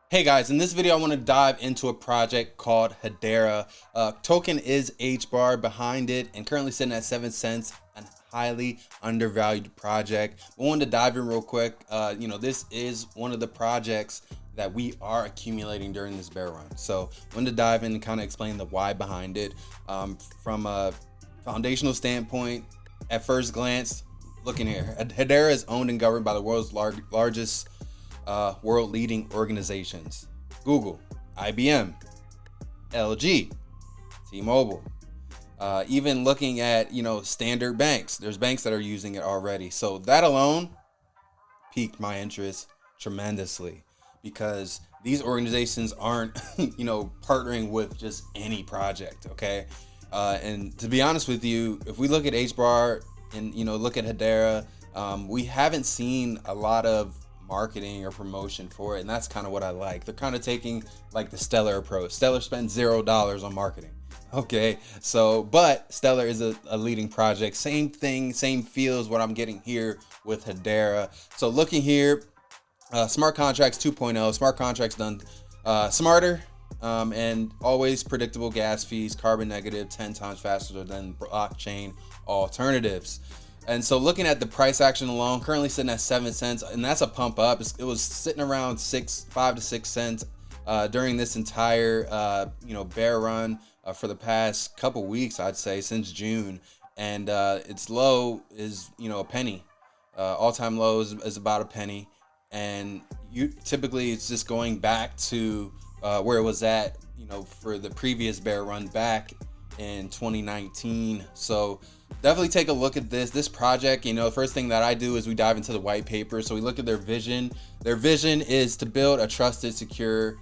Hey guys, in this video I want to dive into a project called Hedera. Token is H-bar behind it and currently sitting at 7 cents, a highly undervalued project. I wanted to dive in real quick. This is one of the projects that we are accumulating during this bear run. So I wanted to dive in and kind of explain the why behind it. From a foundational standpoint, at first glance, looking here, Hedera is owned and governed by the world's largest world leading organizations: Google, IBM, LG, T-Mobile. Even looking at standard banks, there's banks that are using it already. So that alone piqued my interest tremendously, because these organizations aren't partnering with just any project. Okay, and to be honest with you, if we look at HBAR and look at Hedera, we haven't seen a lot of marketing or promotion for it, and that's kind of what I like. They're kind of taking like the Stellar approach. Stellar spent $0 on marketing. Okay, so but Stellar is a leading project. Same thing, same feels what I'm getting here with Hedera. So looking here, smart contracts 2.0, smart contracts done smarter, and always predictable gas fees, carbon negative, 10 times faster than blockchain alternatives. And so looking at the price action alone, currently sitting at 7 cents, and that's a pump up. It was sitting around 5 to 6 cents during this entire bear run for the past couple weeks, I'd say, since June. And its low is a penny. All-time low is about a penny, and typically it's just going back to where it was at for the previous bear run back in 2019. So definitely take a look at this project. The first thing that I do is we dive into the white paper. So we look at their vision. Their vision is to build a trusted, secure,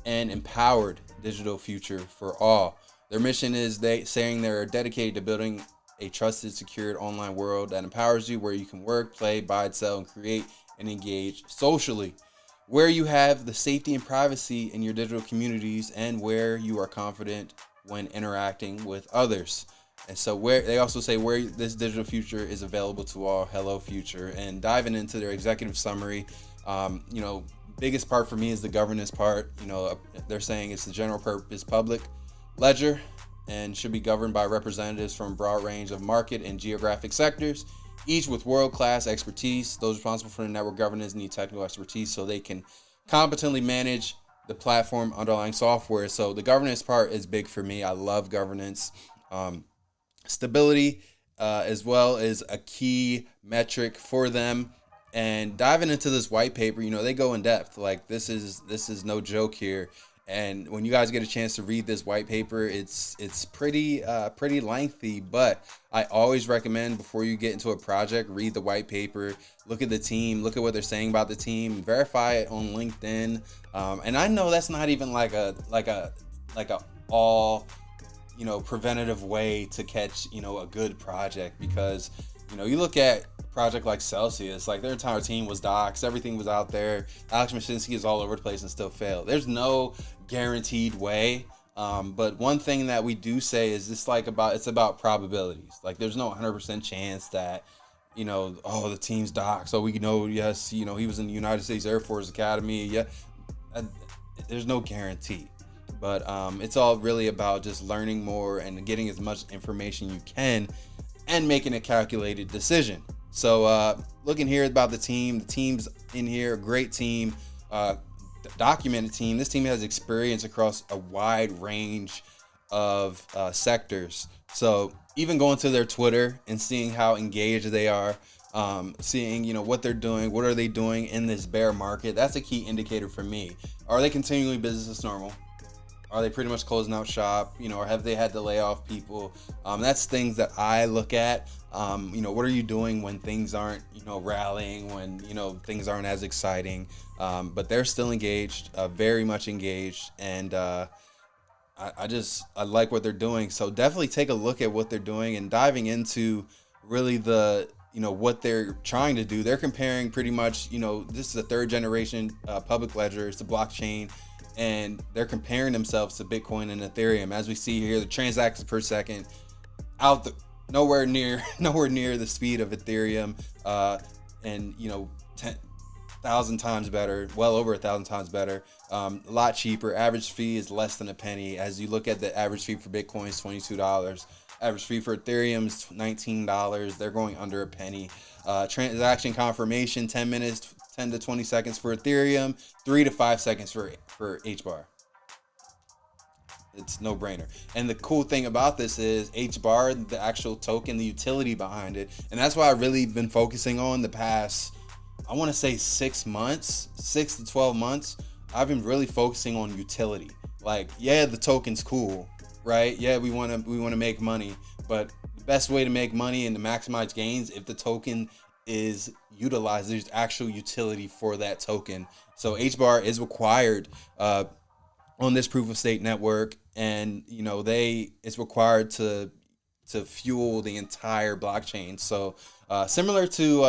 and empowered digital future for all. Their mission is saying they're dedicated to building a trusted, secured online world that empowers you, where you can work, play, buy, sell, and create and engage socially, where you have the safety and privacy in your digital communities, and where you are confident when interacting with others. And so where they also say where this digital future is available to all. Hello future. And diving into their executive summary, biggest part for me is the governance part. They're saying it's the general purpose public ledger and should be governed by representatives from a broad range of market and geographic sectors, each with world-class expertise. Those responsible for the network governance need technical expertise so they can competently manage the platform underlying software. So the governance part is big for me. I love governance. Stability as well is a key metric for them. And diving into this white paper, they go in depth. Like this is no joke here. And when you guys get a chance to read this white paper, it's pretty lengthy, but I always recommend, before you get into a project, read the white paper, look at the team, look at what they're saying about the team, verify it on LinkedIn. And I know that's not even like a all preventative way to catch a good project, because you look at a project like Celsius, like their entire team was doxxed, everything was out there. Alex Mashinsky is all over the place and still failed. There's no guaranteed way, but one thing that we do say is it's about probabilities. Like there's no 100% chance that the team's doxxed, so we know, yes, he was in the United States Air Force Academy. Yeah, there's no guarantee. But it's all really about just learning more and getting as much information you can and making a calculated decision. So looking here about the team's in here, a great team, documented team. This team has experience across a wide range of sectors. So even going to their Twitter and seeing how engaged they are, seeing what they're doing, what are they doing in this bear market, that's a key indicator for me. Are they continuing business as normal? Are they pretty much closing out shop? Or have they had to lay off people? That's things that I look at. What are you doing when things aren't, rallying, when, things aren't as exciting? But they're still engaged, very much engaged. And I like what they're doing. So definitely take a look at what they're doing and diving into really what they're trying to do. They're comparing pretty much, this is a third generation public ledger. It's the blockchain. And they're comparing themselves to Bitcoin and Ethereum. As we see here, the transactions per second nowhere near the speed of Ethereum, and 1,000 times better, well over 1,000 times better, a lot cheaper. Average fee is less than a penny. As you look at the average fee for Bitcoin is $22. Average fee for Ethereum is $19. They're going under a penny. Transaction confirmation, 10 minutes, 10 to 20 seconds for Ethereum, 3 to 5 seconds for HBAR. It's no brainer. And the cool thing about this is HBAR, the actual token, the utility behind it. And that's why I've really been focusing on the past, I want to say 6 months, 6 to 12 months. I've been really focusing on utility. Like, yeah, the token's cool, right? Yeah, we want to make money, but the best way to make money and to maximize gains, if the token is utilized, there's actual utility for that token. So HBAR is required on this proof of stake network, and it's required to fuel the entire blockchain. So similar to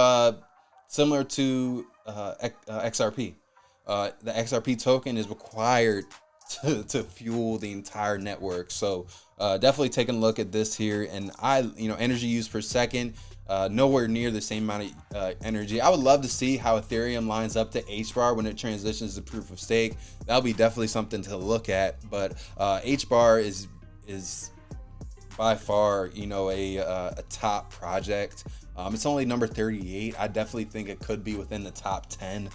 XRP, the XRP token is required to fuel the entire network. So definitely taking a look at this here, and energy use per second, nowhere near the same amount of energy. I would love to see how Ethereum lines up to HBAR when it transitions to proof of stake. That'll be definitely something to look at. But HBAR is by far a top project. It's only number 38. I definitely think it could be within the top 10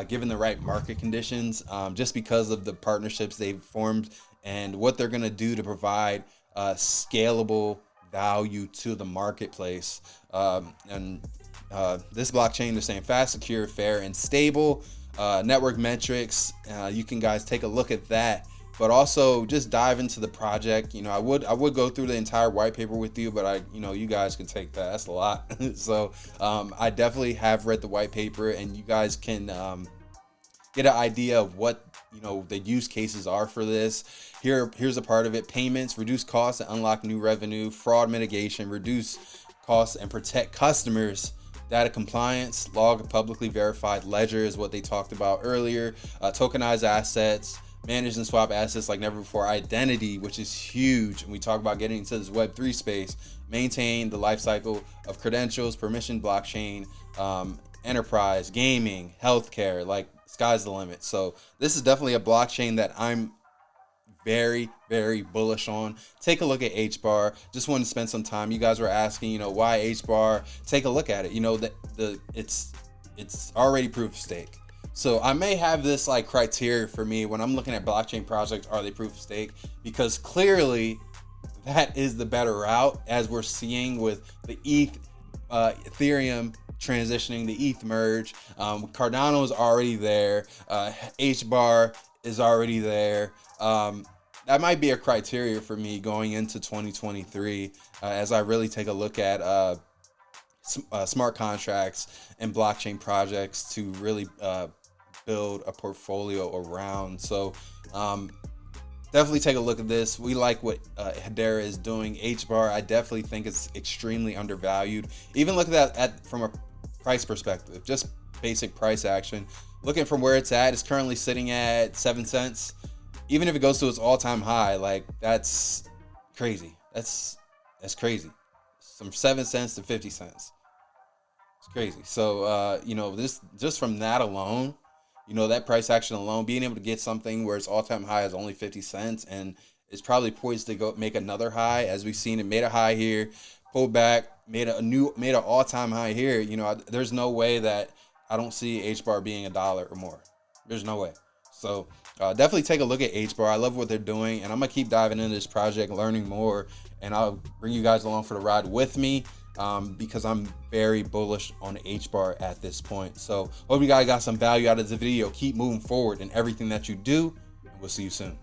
given the right market conditions, just because of the partnerships they've formed and what they're going to do to provide scalable value to the marketplace. This blockchain is saying fast, secure, fair, and stable. Network metrics, you can guys take a look at that, but also just dive into the project. I would go through the entire white paper with you, but you guys can take that. That's a lot. So I definitely have read the white paper, and you guys can get an idea of what the use cases are for this. Here's a part of it: payments, reduce costs and unlock new revenue; fraud mitigation, reduce costs and protect customers; data compliance; log a publicly verified ledger is what they talked about earlier; tokenize assets; manage and swap assets like never before; identity, which is huge, and we talk about getting into this Web3 space; maintain the life cycle of credentials; permission blockchain; enterprise, gaming, healthcare. Like, sky's the limit. So this is definitely a blockchain that I'm very, very bullish on. Take a look at HBAR. Just wanted to spend some time. You guys were asking, why HBAR? Take a look at it. It's already proof of stake. So I may have this like criteria for me when I'm looking at blockchain projects. Are they proof of stake? Because clearly that is the better route, as we're seeing with the Ethereum transitioning, the ETH merge. Cardano is already there. HBAR is already there. That might be a criteria for me going into 2023 as I really take a look at smart contracts and blockchain projects to really build a portfolio around. So definitely take a look at this. We like what Hedera is doing. HBAR, I definitely think it's extremely undervalued. Even look at that from a price perspective, just basic price action. Looking from where it's at, it's currently sitting at 7 cents. Even if it goes to its all-time high, like, that's crazy. That's crazy. From 7 cents to 50 cents. It's crazy. So, this just from that alone, that price action alone, being able to get something where its all-time high is only 50 cents and it's probably poised to go make another high, as we've seen. It made a high here, pulled back, made an all-time high here. There's no way that I don't see HBAR being $1 or more. There's no way. So definitely take a look at HBAR. I love what they're doing, and I'm gonna keep diving into this project, learning more, and I'll bring you guys along for the ride with me, because I'm very bullish on HBAR at this point. So hope you guys got some value out of this video. Keep moving forward in everything that you do, and we'll see you soon.